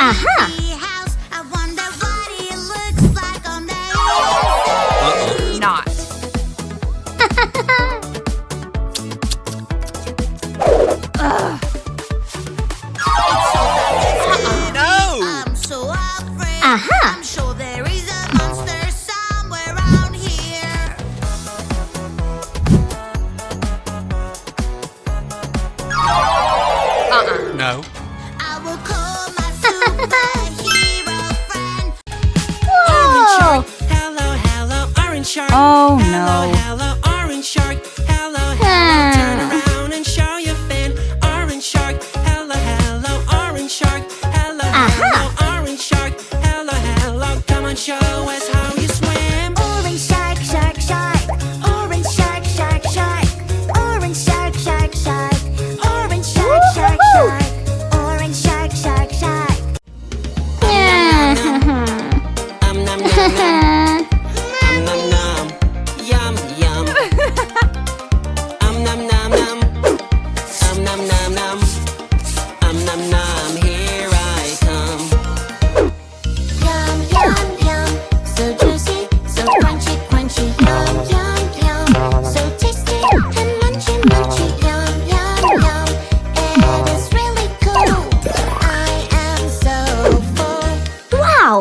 Aha! Not. No! Aha! I'm sure there is a monster somewhere around here. No. I will call my superhero friend. Whoa! Hello, hello, orange shark. Oh, hello, no. hello, orange shark. Hello, hello, Ah. turn around and show your fin. Orange shark. Hello, hello, orange shark. Hello, Aha. hello, orange shark. Hello, hello, come on, show us how you swim. Orange shark, shark, shark. Orange shark, shark, shark. Orange shark, shark, shark. Orange shark, shark, shark. Orange shark, shark, shark. Yeah. Nom, nom, nom, nom. Nom, nom. Yum, yum. Nom, nom, nom. Nom, nom, nom. Nom, nom. Here I come. Yum, yum, yum. So juicy, so crunchy, crunchy. Yum, yum, yum. So tasty and munchy, munchy. Yum, yum, yum. It is really cool. I am so full. Wow!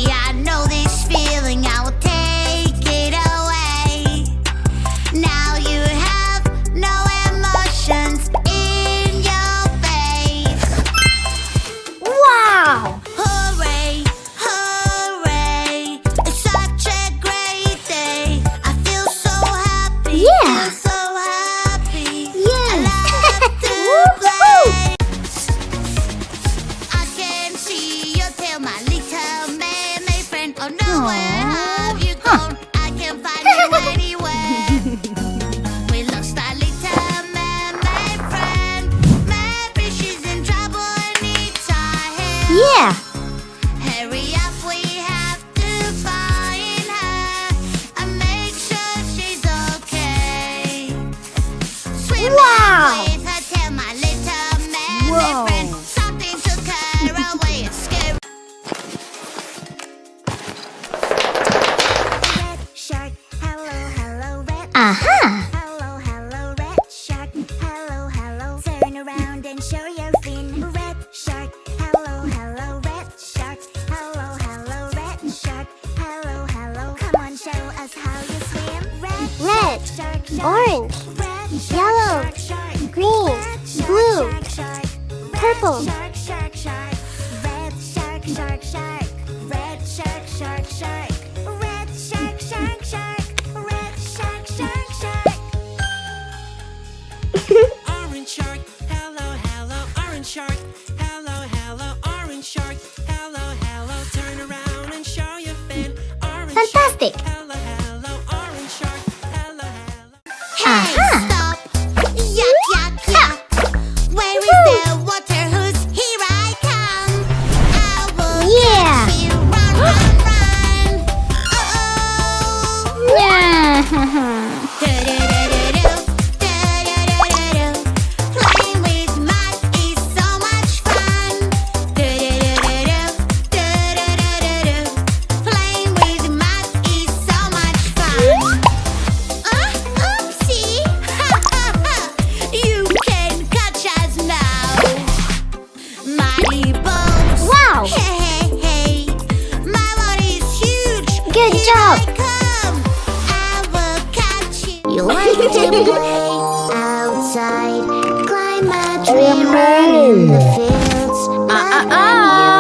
I know this feeling, I will take it away. Now you have no emotions in your face. Wow! Hooray, hooray, it's such a great day. I feel so happy, Yeah. feel so happy. Yes. I love to Woo-hoo. play. I can see your tail, my little mermaid friend. Oh no, where have you gone? I can't find you anywhere. We lost our little mermaid friend. Maybe she's in trouble and needs our help. Yeah! Hurry up, we have to find her and make sure she's okay. Swim Wow. with her tail, my little mermaid Whoa. friend. Something took her away, it's scary. Red shark, hello, hello, red. Aha! Hello, hello, red shark. Hello, hello. Turn around and show your fin. Red shark. Hello, hello, red shark. Hello, hello, red shark. Hello, hello. Come on, show us how you swim. Red, shark, shark. orange, Red shark, yellow, shark, shark. green, Red shark, blue, shark, shark. Red purple. shark, shark, shark. Red shark, shark, shark. Red shark, shark, shark. Red shark, shark, shark. Red shark, shark, shark. Orange shark. Hello, hello, orange shark. Hello, hello, orange shark. Hello, hello, turn around and show your fin. Orange Fantastic! shark. Hello, hello, orange shark. Hello, hello. Hey, Aha. stop! Yuck, yuck, yuck! Where is the water? Who's here? I come! I will Yeah. catch you! Run, run, run! Oh! Yeah! Do-do-do-do-do, do-do-do-do-do. Playing with mud is so much fun. Do-do-do-do-do, do-do-do-do-do. Playing with mud is so much fun. Oopsie! You can catch us now. Mighty boats. Wow. Hey, hey, hey. My body is huge. Good Here job. I come. I will catch you. You like to play outside. Climb a tree, run in the fields. But when you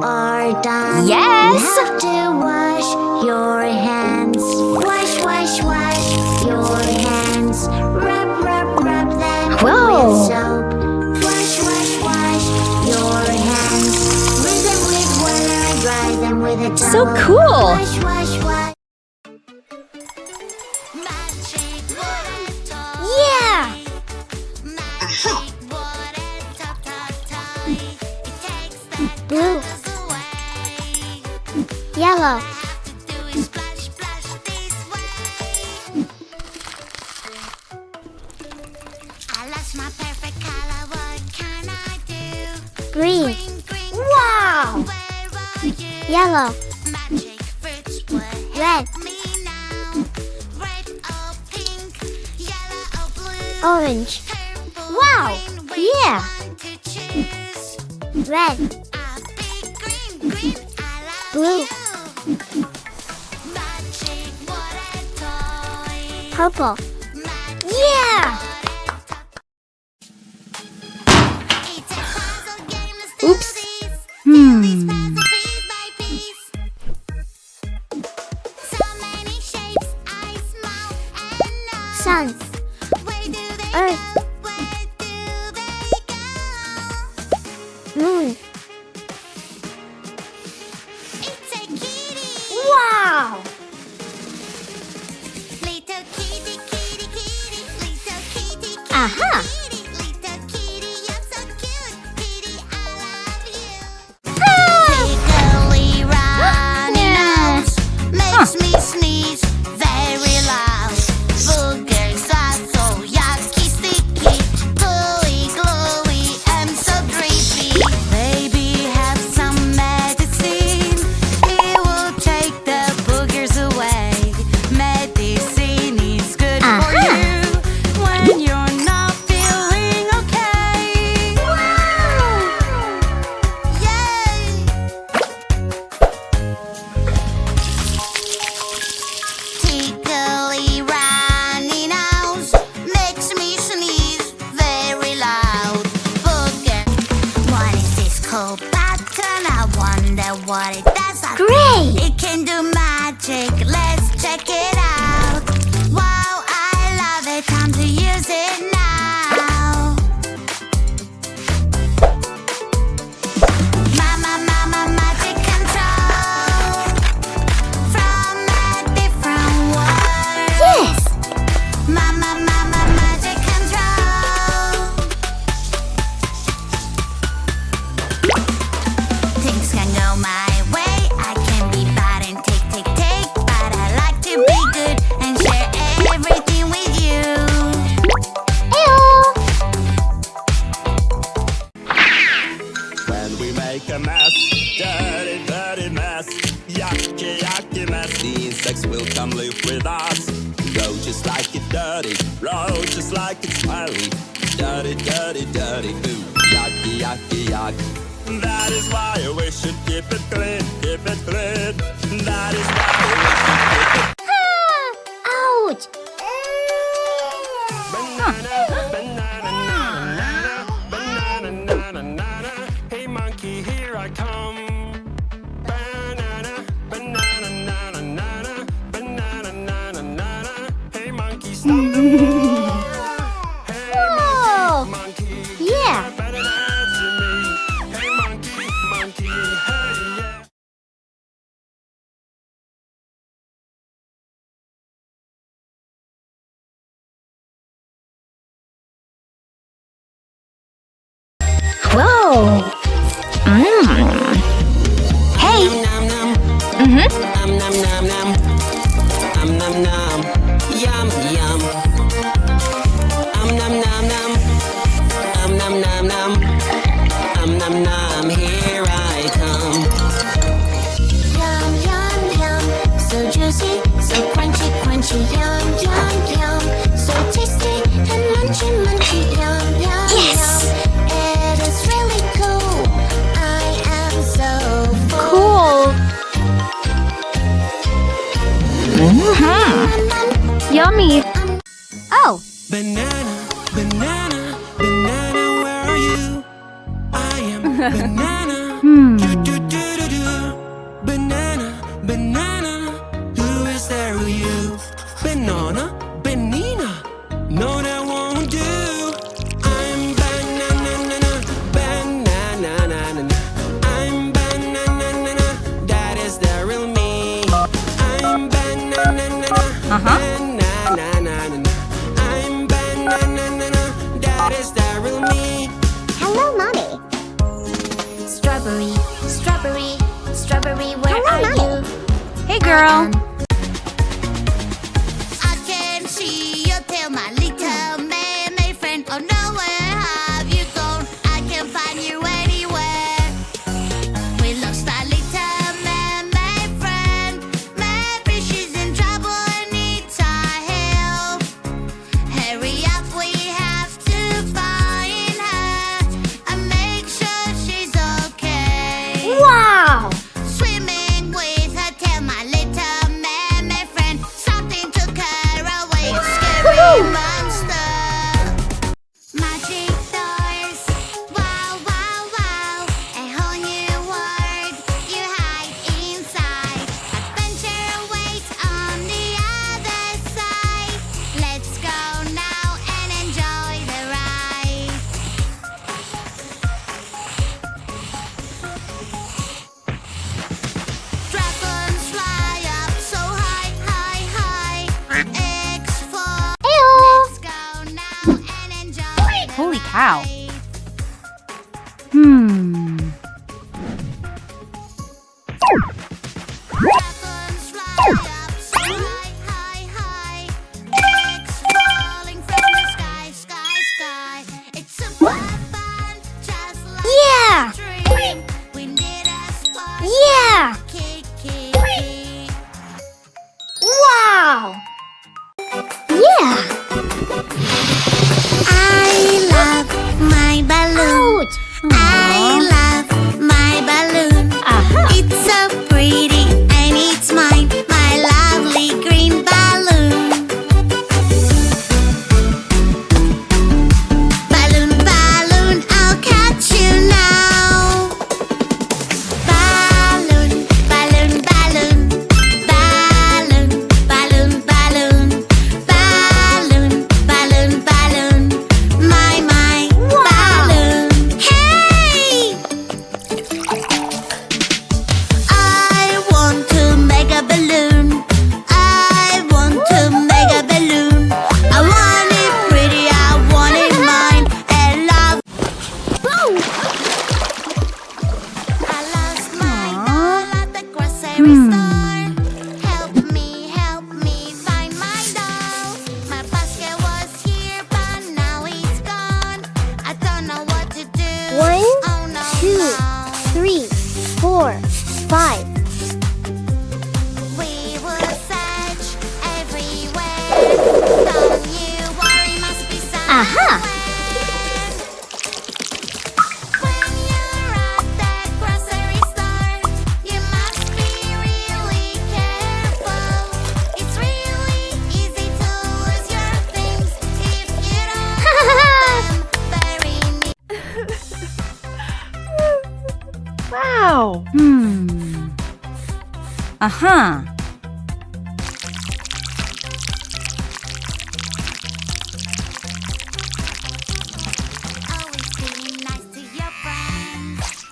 are done, Yes. you have to wash your hands. Wash, wash, wash your hands. Rub, rub, rub them Whoa. with soap. Wash, wash, wash your so cool. Wash, wash, wash. Magic water toy. Yeah. Magic water toy. It takes the Blue, colors away. yellow, Have to do is splash, splash this way. I lost my perfect color. What can I do? green, Green, green. Wow. Where are you? yellow, Magic fruits will red, help me now. Red or pink, yellow or blue. orange, Purple, Wow, green, which yeah. one to choose? red, I'll be green, green. I love Blue. you. Magic water toy. purple. Magic Yeah. It's a puzzle game. Let's do Oops. this. Hmm. These puzzle piece by piece. So many shapes, eyes, mouth, and nose. Sun, Where do they Earth. go? Where do they go? moon. It's a kitty. Wow. Little kitty, kitty, kitty. Little kitty, kitty, Aha. kitty. Little kitty, you're so cute. Kitty, I love you. Ah. Tickly runny Yeah. nose makes me sneeze very loud. Boogers are so yucky, sticky, gooey, gluey, and so drippy. Baby, have some medicine. It will take the boogers away. Medicine is good for Aha. you when you're not feeling okay. Yay! Tickly runny nose makes me sneeze very loud. Booger, what is this cool pattern? I wonder what it does. Great. It can do magic. Let's check it out. Wow, I love it. Time to use it now. Mama, magic control from a different world. Yes. Mama, magic control. Things can go my way. I can be bad and take, but I like to be good and share everything with you. Ew. When we make a mess, dirty, dirty mess, yucky, yucky mess, the insects will come live with us. Go just like it's dirty, roll just like it's smelly. Dirty, dirty, dirty, ooh, yucky, yucky, yuck. That is why we should keep it clean, keep it clean. That is why we should keep it Ah. Ouch. banana, banana, banana, banana, banana. Hey monkey, here I come. Banana, banana, banana, banana, banana, banana. Hey monkey, stop the floor. Hey Whoa. monkey, Yeah. better answer me. Hey monkey, monkey, hey yeah. Whoa. Hey. Nom nom, Mm-hmm. nom nom nom nom, nom nom nom, yum yum. Nom nom nom, nom nom nom nom, nom nom. Here I come. Yum, yum, yum. So juicy, so crunchy, crunchy. Yum, yum, yum. So tasty and munchy, munchy. Yum, yum, Yes. yum. It is really cool. I am so full. Cool. Yummy. Oh. Banana, banana, banana, where are you? I am banana. Do, do, do, do, do. Banana, banana, who is there with you? Banana, banana, no that won't do. I'm banana, banana, banana. I'm banana, that is the real kill me. Hello, Mommy. Strawberry, strawberry, strawberry, where are you? Hey, girl. I can see your tail, my little mermaid friend. Oh no, where have you gone? I can't find you anywhere. We lost our little mermaid friend. Maybe she's in trouble and needs our help. Hurry up, we have to find her and make sure she's okay. Wow. Swimming with her tail, my little mermaid friend. Something took her away, a scary monster. Magic doors, wow, wow, wow. A whole new world you hide inside. Adventure awaits on the other side. Let's go now and enjoy the ride. Dragons fly up so high, high, high. Eggs fall. Let's go now and enjoy the Holy cow. ride. Dragons fly up so high, high, high. Eggs falling from the sky, sky, sky. It's super fun, just like Yeah. a dream. We need a spark. Yeah. Kick. Wow. Yeah. I love my balloon. Ouch. I love my balloon. It's so pretty and it's mine, my lovely green balloon. Balloon, balloon, I'll catch you now. Balloon, balloon, balloon. Balloon, balloon, balloon. Balloon, balloon, balloon. My balloon. Hey! I want to make a balloon. I want to make a balloon. I want it pretty, I want it mine. And love. I lost my doll at the grocery store. Help me find my doll. My basket was here, but now it's gone. I don't know what to do. 1, Oh no, 2, no. 3, 4, 5. We will search everywhere. Don't you worry, must be somewhere. When you're at the grocery store, you must be really careful. It's really easy to lose your things if you don't have them very neat. Wow. Always be nice to your friends.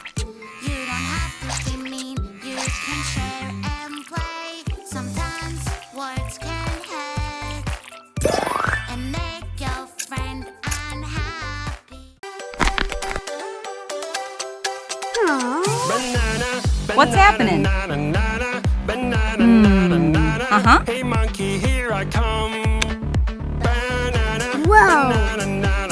You don't have to be mean. You can share and play. Sometimes words can hurt and make your friend unhappy. Banana, What's happening? banana, banana, Uh-huh. Hey monkey, here I come. Banana, Whoa. banana,